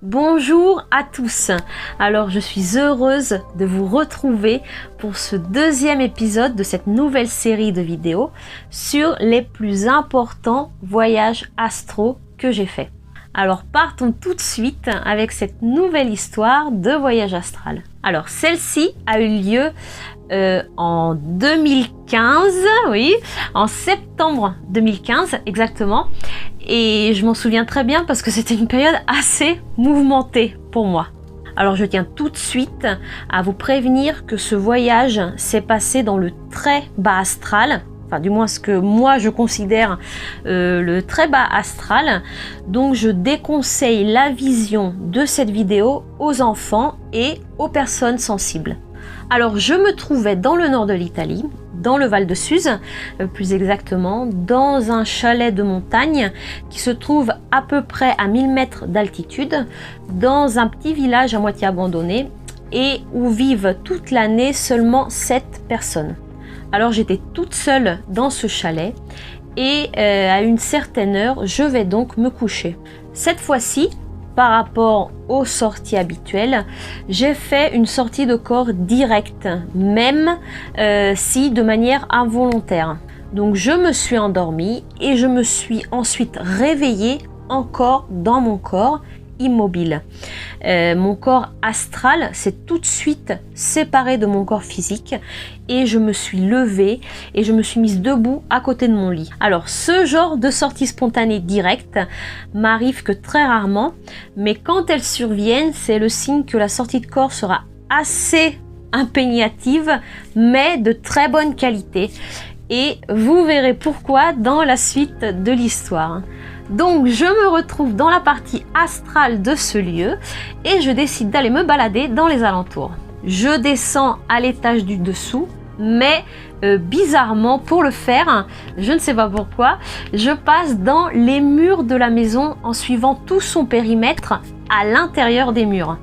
Bonjour à tous. Alors je suis heureuse de vous retrouver pour ce deuxième épisode de cette nouvelle série de vidéos sur les plus importants voyages astro que j'ai fait. Alors partons tout de suite avec cette nouvelle histoire de voyage astral. Alors celle-ci a eu lieu en 2015, oui, en septembre 2015 exactement. Et je m'en souviens très bien parce que c'était une période assez mouvementée pour moi. Alors je tiens tout de suite à vous prévenir que ce voyage s'est passé dans le très bas astral. Enfin du moins ce que moi je considère le très bas astral. Donc je déconseille la vision de cette vidéo aux enfants et aux personnes sensibles. Alors je me trouvais dans le nord de l'Italie, dans le Val de Suse, plus exactement, dans un chalet de montagne qui se trouve à peu près à 1000 mètres d'altitude, dans un petit village à moitié abandonné et où vivent toute l'année seulement 7 personnes. Alors j'étais toute seule dans ce chalet et à une certaine heure, je vais donc me coucher. Cette fois-ci, par rapport aux sorties habituelles, j'ai fait une sortie de corps directe, même si de manière involontaire. Donc je me suis endormie et je me suis ensuite réveillée encore dans mon corps immobile. Mon corps astral s'est tout de suite séparé de mon corps physique et je me suis levée et je me suis mise debout à côté de mon lit. Alors ce genre de sortie spontanée directe m'arrive que très rarement, mais quand elles surviennent, c'est le signe que la sortie de corps sera assez impégnative mais de très bonne qualité et vous verrez pourquoi dans la suite de l'histoire. Donc je me retrouve dans la partie astrale de ce lieu et je décide d'aller me balader dans les alentours. Je descends à l'étage du dessous, mais bizarrement pour le faire, je ne sais pas pourquoi, je passe dans les murs de la maison en suivant tout son périmètre à l'intérieur des murs.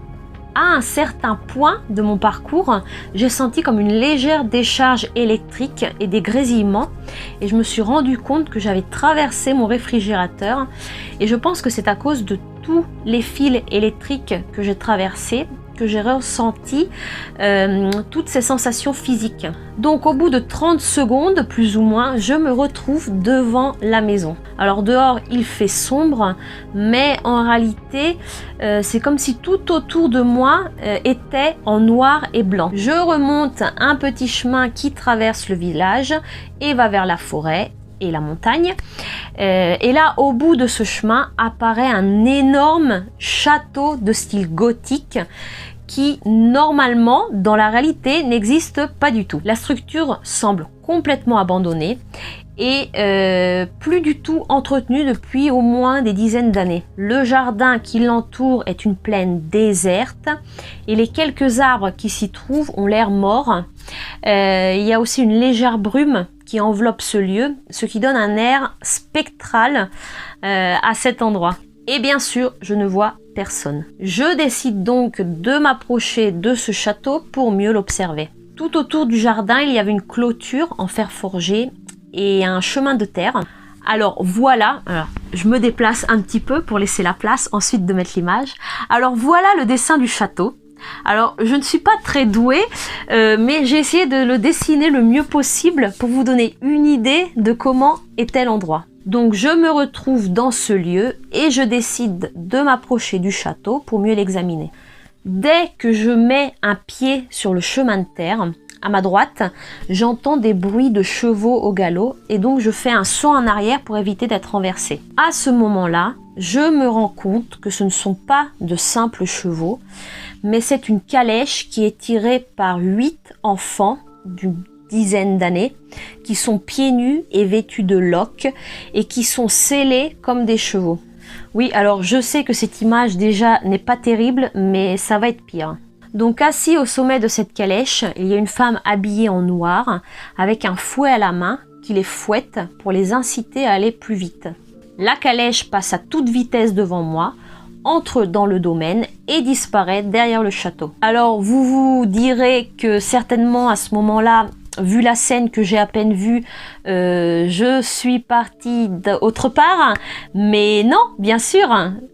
À un certain point de mon parcours, j'ai senti comme une légère décharge électrique et des grésillements et je me suis rendu compte que j'avais traversé mon réfrigérateur et je pense que c'est à cause de tous les fils électriques que j'ai traversés que j'ai ressenti toutes ces sensations physiques. Donc au bout de 30 secondes plus ou moins, je me retrouve devant la maison. Alors dehors il fait sombre, mais en réalité c'est comme si tout autour de moi était en noir et blanc. Je remonte un petit chemin qui traverse le village et va vers la forêt et la montagne. Et là, au bout de ce chemin, apparaît un énorme château de style gothique qui, normalement, dans la réalité, n'existe pas du tout. La structure semble complètement abandonnée et plus du tout entretenue depuis au moins des dizaines d'années. Le jardin qui l'entoure est une plaine déserte et les quelques arbres qui s'y trouvent ont l'air morts. Il y a aussi une légère brume qui enveloppe ce lieu, ce qui donne un air spectral à cet endroit. Et bien sûr, je ne vois personne. Je décide donc de m'approcher de ce château pour mieux l'observer. Tout autour du jardin, il y avait une clôture en fer forgé et un chemin de terre. Alors voilà, je me déplace un petit peu pour laisser la place ensuite de mettre l'image. Alors voilà le dessin du château. Alors je ne suis pas très douée, mais j'ai essayé de le dessiner le mieux possible pour vous donner une idée de comment était l'endroit. Donc je me retrouve dans ce lieu et je décide de m'approcher du château pour mieux l'examiner. Dès que je mets un pied sur le chemin de terre, à ma droite, j'entends des bruits de chevaux au galop et donc je fais un saut en arrière pour éviter d'être renversée. À ce moment-là, je me rends compte que ce ne sont pas de simples chevaux, mais c'est une calèche qui est tirée par 8 enfants d'une dizaine d'années qui sont pieds nus et vêtus de loques et qui sont sellés comme des chevaux. Oui, alors je sais que cette image déjà n'est pas terrible, mais ça va être pire. Donc assis au sommet de cette calèche, il y a une femme habillée en noir avec un fouet à la main qui les fouette pour les inciter à aller plus vite. La calèche passe à toute vitesse devant moi, entre dans le domaine et disparaît derrière le château. Alors vous vous direz que certainement à ce moment-là, vu la scène que j'ai à peine vue, je suis partie d'autre part. Mais non, bien sûr.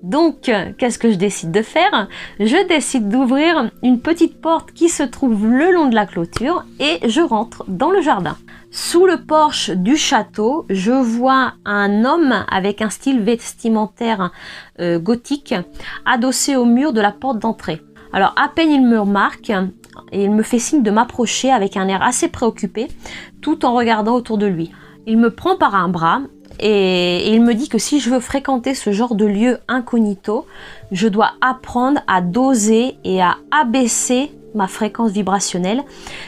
Donc, qu'est-ce que je décide de faire? Je décide d'ouvrir une petite porte qui se trouve le long de la clôture et je rentre dans le jardin. Sous le porche du château, je vois un homme avec un style vestimentaire gothique adossé au mur de la porte d'entrée. Alors, à peine il me remarque et il me fait signe de m'approcher avec un air assez préoccupé, tout en regardant autour de lui. Il me prend par un bras et il me dit que si je veux fréquenter ce genre de lieu incognito, je dois apprendre à doser et à abaisser ma fréquence vibrationnelle,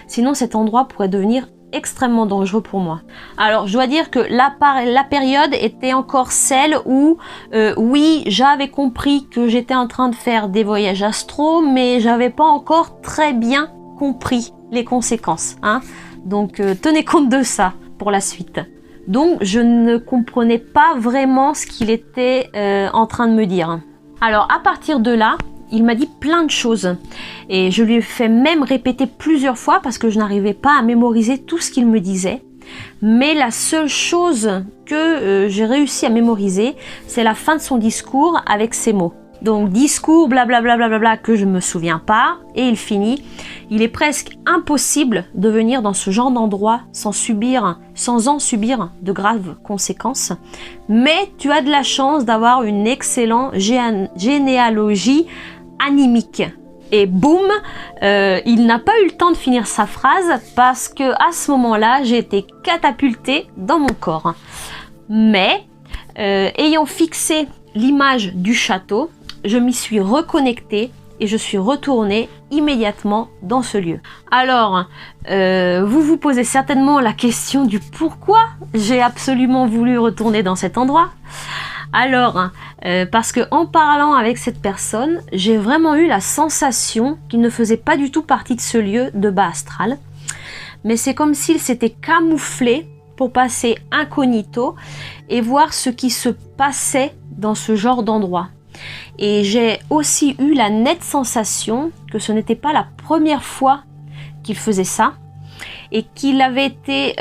sinon cet endroit pourrait devenir extrêmement dangereux pour moi. Alors je dois dire que la période était encore celle où oui, j'avais compris que j'étais en train de faire des voyages astro, mais j'avais pas encore très bien compris les conséquences, hein. Donc tenez compte de ça pour la suite. Donc je ne comprenais pas vraiment ce qu'il était en train de me dire. Alors à partir de là, il m'a dit plein de choses et je lui ai fait même répéter plusieurs fois parce que je n'arrivais pas à mémoriser tout ce qu'il me disait. Mais la seule chose que j'ai réussi à mémoriser, c'est la fin de son discours avec ces mots. Donc discours blablabla blablabla que je ne me souviens pas et il finit. Il est presque impossible de venir dans ce genre d'endroit sans en subir de graves conséquences. Mais tu as de la chance d'avoir une excellente généalogie animique. Et boum, il n'a pas eu le temps de finir sa phrase parce que à ce moment-là, j'ai été catapultée dans mon corps. Mais ayant fixé l'image du château, je m'y suis reconnectée et je suis retournée immédiatement dans ce lieu. Alors, vous vous posez certainement la question du pourquoi j'ai absolument voulu retourner dans cet endroit. Alors, parce que en parlant avec cette personne, j'ai vraiment eu la sensation qu'il ne faisait pas du tout partie de ce lieu de bas astral. Mais c'est comme s'il s'était camouflé pour passer incognito et voir ce qui se passait dans ce genre d'endroit. Et j'ai aussi eu la nette sensation que ce n'était pas la première fois qu'il faisait ça et qu'il avait été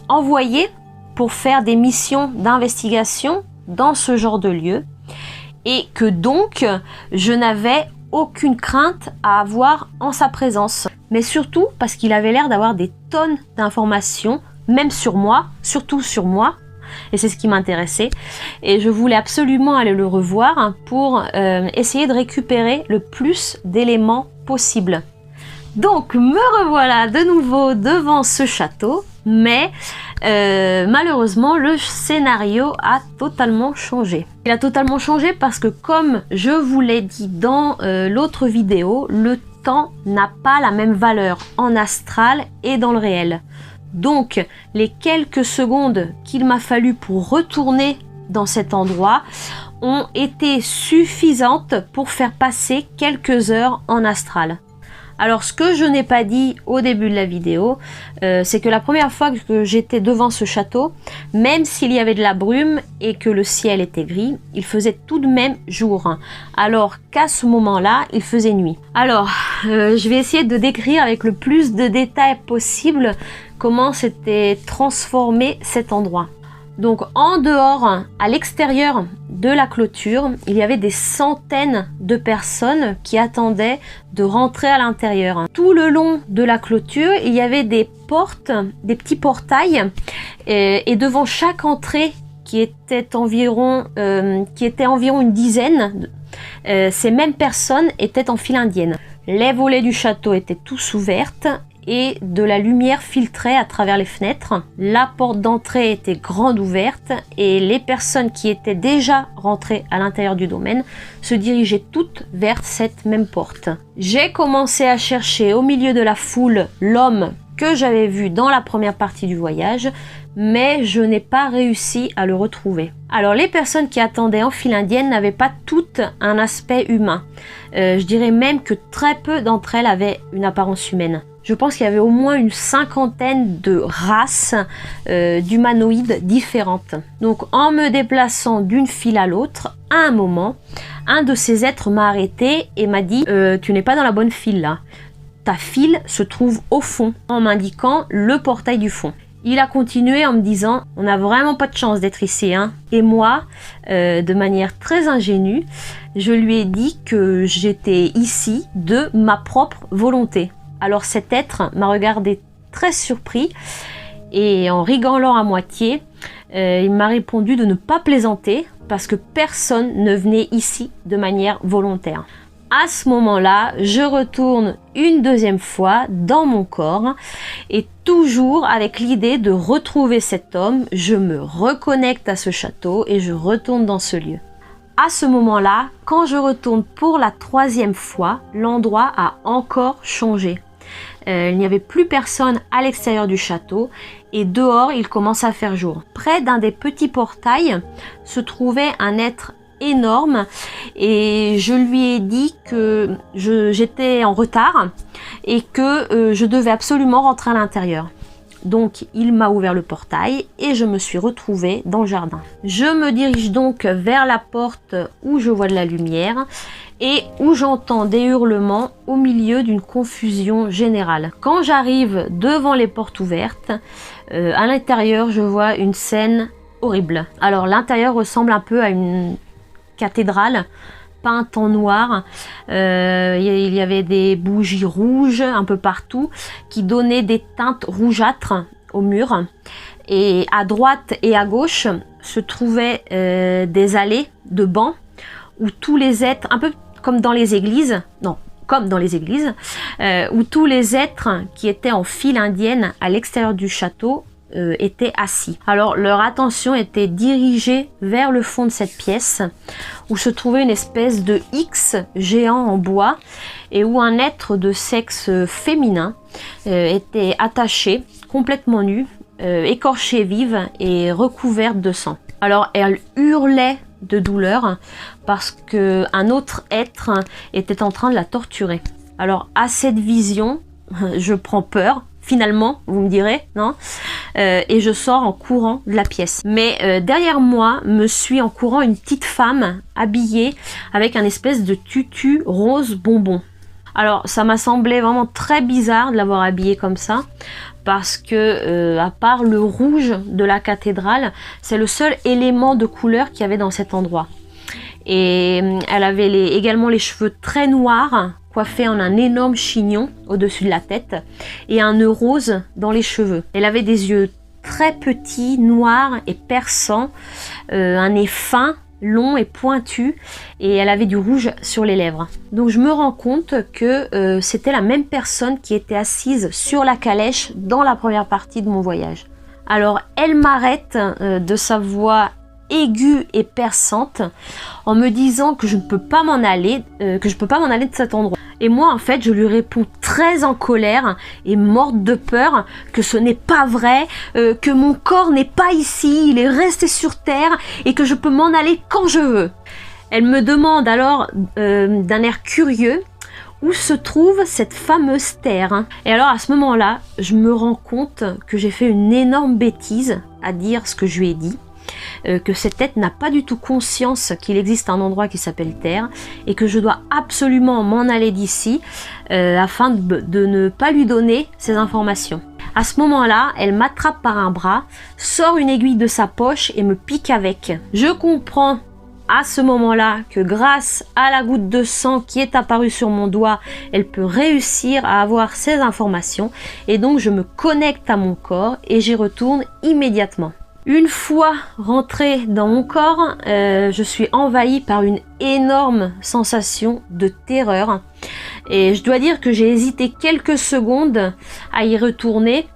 envoyé pour faire des missions d'investigation dans ce genre de lieu et que donc je n'avais aucune crainte à avoir en sa présence. Mais surtout parce qu'il avait l'air d'avoir des tonnes d'informations, même sur moi, surtout sur moi. Et c'est ce qui m'intéressait. Et je voulais absolument aller le revoir pour essayer de récupérer le plus d'éléments possible. Donc me revoilà de nouveau devant ce château. Mais malheureusement, le scénario a totalement changé. Il a totalement changé parce que comme je vous l'ai dit dans l'autre vidéo, le temps n'a pas la même valeur en astral et dans le réel. Donc, les quelques secondes qu'il m'a fallu pour retourner dans cet endroit ont été suffisantes pour faire passer quelques heures en astral. Alors, ce que je n'ai pas dit au début de la vidéo, c'est que la première fois que j'étais devant ce château, même s'il y avait de la brume et que le ciel était gris, il faisait tout de même jour, alors qu'à ce moment-là, il faisait nuit. Alors, je vais essayer de décrire avec le plus de détails possible comment s'était transformé cet endroit. Donc en dehors, à l'extérieur de la clôture, il y avait des centaines de personnes qui attendaient de rentrer à l'intérieur. Tout le long de la clôture, il y avait des portes, des petits portails, et devant chaque entrée qui était environ une dizaine, ces mêmes personnes étaient en file indienne. Les volets du château étaient tous ouvertes et de la lumière filtrait à travers les fenêtres. La porte d'entrée était grande ouverte et les personnes qui étaient déjà rentrées à l'intérieur du domaine se dirigeaient toutes vers cette même porte. J'ai commencé à chercher au milieu de la foule l'homme que j'avais vu dans la première partie du voyage, mais je n'ai pas réussi à le retrouver. Alors les personnes qui attendaient en file indienne n'avaient pas toutes un aspect humain. Je dirais même que très peu d'entre elles avaient une apparence humaine. Je pense qu'il y avait au moins une cinquantaine de races d'humanoïdes différentes. Donc en me déplaçant d'une file à l'autre, à un moment, un de ces êtres m'a arrêté et m'a dit « Tu n'es pas dans la bonne file là. ta file se trouve au fond, en m'indiquant le portail du fond. Il a continué en me disant, on n'a vraiment pas de chance d'être ici, hein. Et moi, de manière très ingénue, je lui ai dit que j'étais ici de ma propre volonté. Alors cet être m'a regardé très surpris et en rigolant à moitié, il m'a répondu de ne pas plaisanter parce que personne ne venait ici de manière volontaire. À ce moment-là, je retourne une deuxième fois dans mon corps et toujours avec l'idée de retrouver cet homme, je me reconnecte à ce château et je retourne dans ce lieu. À ce moment-là, quand je retourne pour la troisième fois, l'endroit a encore changé. Il n'y avait plus personne à l'extérieur du château et dehors il commence à faire jour. Près d'un des petits portails se trouvait un être énorme et je lui ai dit que j'étais en retard et que je devais absolument rentrer à l'intérieur. Donc il m'a ouvert le portail et je me suis retrouvée dans le jardin. Je me dirige donc vers la porte où je vois de la lumière et où j'entends des hurlements au milieu d'une confusion générale. Quand j'arrive devant les portes ouvertes, à l'intérieur je vois une scène horrible. Alors l'intérieur ressemble un peu à une cathédrale peinte en noir, il y avait des bougies rouges un peu partout qui donnaient des teintes rougeâtres au mur et à droite et à gauche se trouvaient des allées de bancs où tous les êtres, un peu comme dans les églises, où tous les êtres qui étaient en file indienne à l'extérieur du château étaient assis. Alors leur attention était dirigée vers le fond de cette pièce où se trouvait une espèce de X géant en bois et où un être de sexe féminin était attaché, complètement nu, écorché vive et recouverte de sang. Alors elle hurlait de douleur parce qu'un autre être était en train de la torturer. Alors à cette vision, je prends peur. Finalement, vous me direz, non? Et je sors en courant de la pièce. Mais derrière moi me suit en courant une petite femme habillée avec un espèce de tutu rose bonbon. Alors ça m'a semblé vraiment très bizarre de l'avoir habillée comme ça parce que à part le rouge de la cathédrale, c'est le seul élément de couleur qu'il y avait dans cet endroit. Et elle avait également les cheveux très noirs, coiffée en un énorme chignon au-dessus de la tête et un nœud rose dans les cheveux. Elle avait des yeux très petits, noirs et perçants, un nez fin, long et pointu et elle avait du rouge sur les lèvres. Donc je me rends compte que c'était la même personne qui était assise sur la calèche dans la première partie de mon voyage. Alors elle m'arrête de sa voix aiguë et perçante en me disant que je ne peux pas m'en aller, de cet endroit. Et moi en fait je lui réponds très en colère et morte de peur que ce n'est pas vrai, que mon corps n'est pas ici, il est resté sur terre et que je peux m'en aller quand je veux. Elle me demande alors d'un air curieux où se trouve cette fameuse terre. Et alors à ce moment-là, je me rends compte que j'ai fait une énorme bêtise à dire ce que je lui ai dit. Que cette tête n'a pas du tout conscience qu'il existe un endroit qui s'appelle Terre et que je dois absolument m'en aller d'ici afin de ne pas lui donner ces informations. À ce moment-là, elle m'attrape par un bras, sort une aiguille de sa poche et me pique avec. Je comprends à ce moment-là que grâce à la goutte de sang qui est apparue sur mon doigt, elle peut réussir à avoir ces informations et donc je me connecte à mon corps et j'y retourne immédiatement. Une fois rentrée dans mon corps, je suis envahie par une énorme sensation de terreur. Et je dois dire que j'ai hésité quelques secondes à y retourner.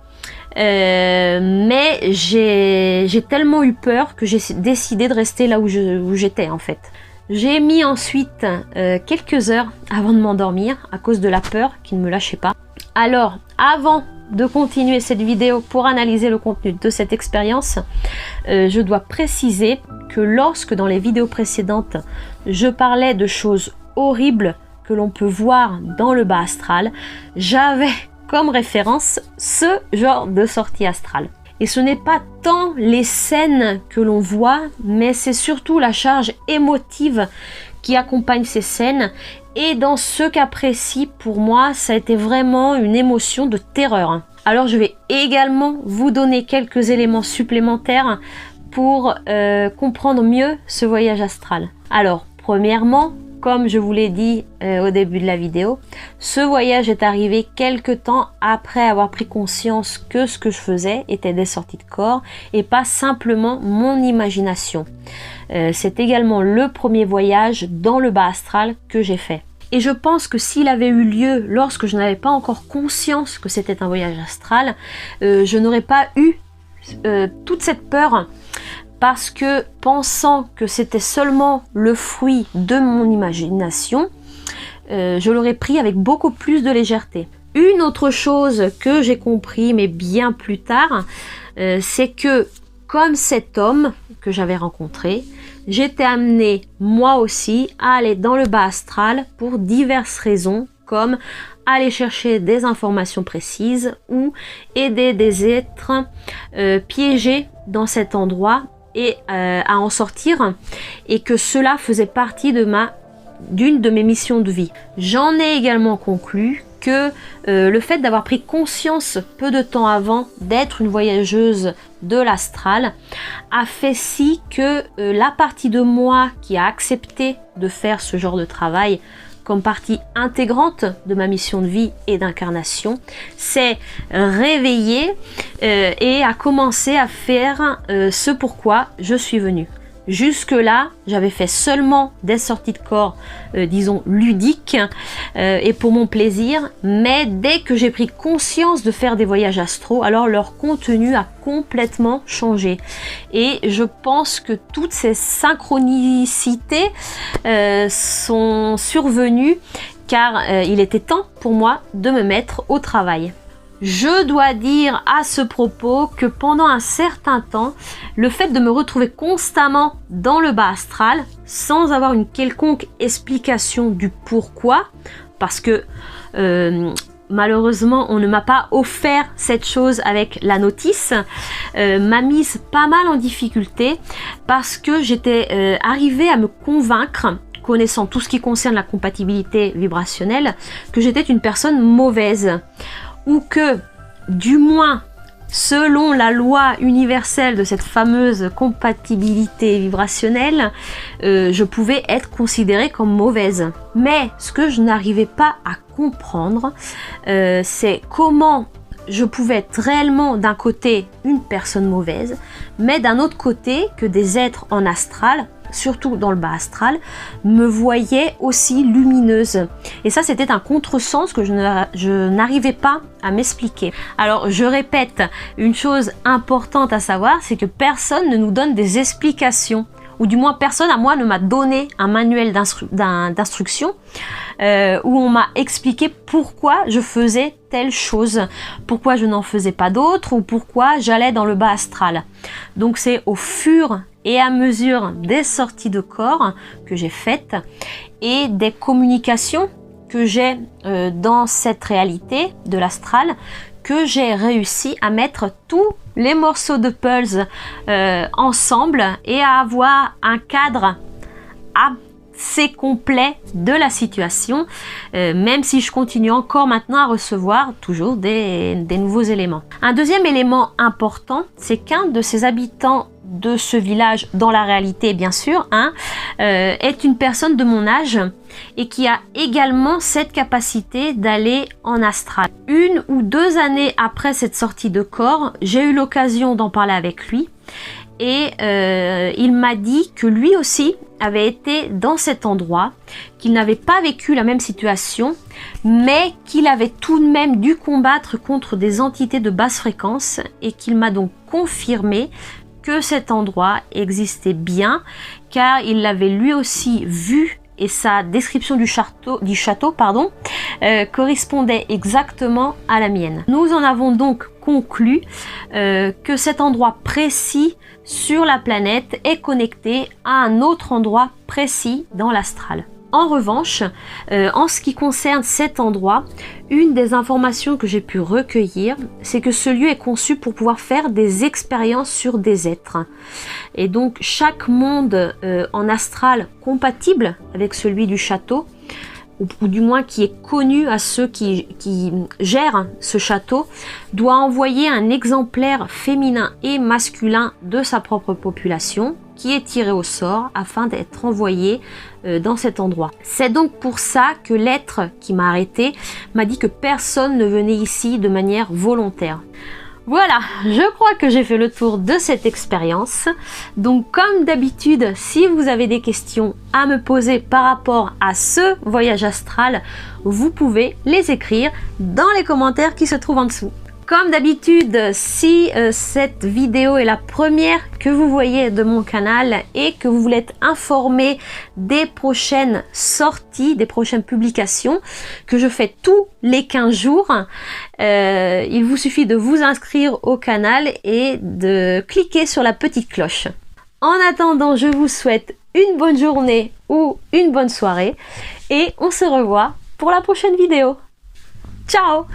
Mais j'ai tellement eu peur que j'ai décidé de rester là où j'étais en fait. J'ai mis ensuite quelques heures avant de m'endormir à cause de la peur qui ne me lâchait pas. Alors, avant de continuer cette vidéo pour analyser le contenu de cette expérience, je dois préciser que lorsque dans les vidéos précédentes, je parlais de choses horribles que l'on peut voir dans le bas astral, j'avais comme référence ce genre de sortie astrale. Et ce n'est pas tant les scènes que l'on voit, mais c'est surtout la charge émotive qui accompagnent ces scènes. Et dans ce cas précis, pour moi, ça a été vraiment une émotion de terreur. Alors je vais également vous donner quelques éléments supplémentaires pour comprendre mieux ce voyage astral. Alors, premièrement, comme je vous l'ai dit au début de la vidéo, ce voyage est arrivé quelque temps après avoir pris conscience que ce que je faisais était des sorties de corps et pas simplement mon imagination. C'est également le premier voyage dans le bas astral que j'ai fait. Et je pense que s'il avait eu lieu lorsque je n'avais pas encore conscience que c'était un voyage astral, je n'aurais pas eu toute cette peur, parce que pensant que c'était seulement le fruit de mon imagination, je l'aurais pris avec beaucoup plus de légèreté. Une autre chose que j'ai compris, mais bien plus tard, c'est que comme cet homme que j'avais rencontré, j'étais amenée moi aussi à aller dans le bas astral pour diverses raisons, comme aller chercher des informations précises ou aider des êtres piégés dans cet endroit et à en sortir, et que cela faisait partie d'une de mes missions de vie. J'en ai également conclu que le fait d'avoir pris conscience peu de temps avant d'être une voyageuse de l'astral a fait si que la partie de moi qui a accepté de faire ce genre de travail comme partie intégrante de ma mission de vie et d'incarnation, s'est réveillée et a commencé à faire ce pourquoi je suis venue. Jusque-là, j'avais fait seulement des sorties de corps, disons, ludiques et pour mon plaisir, mais dès que j'ai pris conscience de faire des voyages astraux, alors leur contenu a complètement changé. Et je pense que toutes ces synchronicités sont survenues car il était temps pour moi de me mettre au travail. Je dois dire à ce propos que pendant un certain temps, le fait de me retrouver constamment dans le bas astral, sans avoir une quelconque explication du pourquoi, parce que malheureusement on ne m'a pas offert cette chose avec la notice, m'a mise pas mal en difficulté, parce que j'étais arrivée à me convaincre, connaissant tout ce qui concerne la compatibilité vibrationnelle, que j'étais une personne mauvaise. Ou que, du moins, selon la loi universelle de cette fameuse compatibilité vibrationnelle, je pouvais être considérée comme mauvaise. Mais ce que je n'arrivais pas à comprendre, c'est comment je pouvais être réellement d'un côté une personne mauvaise, mais d'un autre côté que des êtres en astral, surtout dans le bas astral, me voyaient aussi lumineuse. Et ça, c'était un contresens que je n'arrivais pas à m'expliquer. Alors, je répète, une chose importante à savoir, c'est que personne ne nous donne des explications, ou du moins personne à moi ne m'a donné un manuel d'instruction où on m'a expliqué pourquoi je faisais telle chose, pourquoi je n'en faisais pas d'autres, ou pourquoi j'allais dans le bas astral. Donc c'est au fur et à mesure des sorties de corps que j'ai faites et des communications que j'ai dans cette réalité de l'astral, que j'ai réussi à mettre tous les morceaux de puzzle ensemble et à avoir un cadre assez complet de la situation, même si je continue encore maintenant à recevoir toujours des nouveaux éléments. Un deuxième élément important, c'est qu'un de ces habitants de ce village, dans la réalité bien sûr, est une personne de mon âge et qui a également cette capacité d'aller en astral. 1 ou 2 années après cette sortie de corps, j'ai eu l'occasion d'en parler avec lui et il m'a dit que lui aussi avait été dans cet endroit, qu'il n'avait pas vécu la même situation, mais qu'il avait tout de même dû combattre contre des entités de basse fréquence et qu'il m'a donc confirmé que cet endroit existait bien, car il l'avait lui aussi vu et sa description du château correspondait exactement à la mienne. Nous en avons donc conclu que cet endroit précis sur la planète est connecté à un autre endroit précis dans l'astral. En revanche, en ce qui concerne cet endroit, une des informations que j'ai pu recueillir, c'est que ce lieu est conçu pour pouvoir faire des expériences sur des êtres. Et donc chaque monde en astral compatible avec celui du château, ou du moins qui est connu à ceux qui gèrent ce château, doit envoyer un exemplaire féminin et masculin de sa propre population qui est tiré au sort afin d'être envoyé dans cet endroit. C'est donc pour ça que l'être qui m'a arrêté m'a dit que personne ne venait ici de manière volontaire. Voilà, je crois que j'ai fait le tour de cette expérience. Donc comme d'habitude, si vous avez des questions à me poser par rapport à ce voyage astral, vous pouvez les écrire dans les commentaires qui se trouvent en dessous. Comme d'habitude, si cette vidéo est la première que vous voyez de mon canal et que vous voulez être informé des prochaines sorties, des prochaines publications que je fais tous les 15 jours, il vous suffit de vous inscrire au canal et de cliquer sur la petite cloche. En attendant, je vous souhaite une bonne journée ou une bonne soirée et on se revoit pour la prochaine vidéo. Ciao!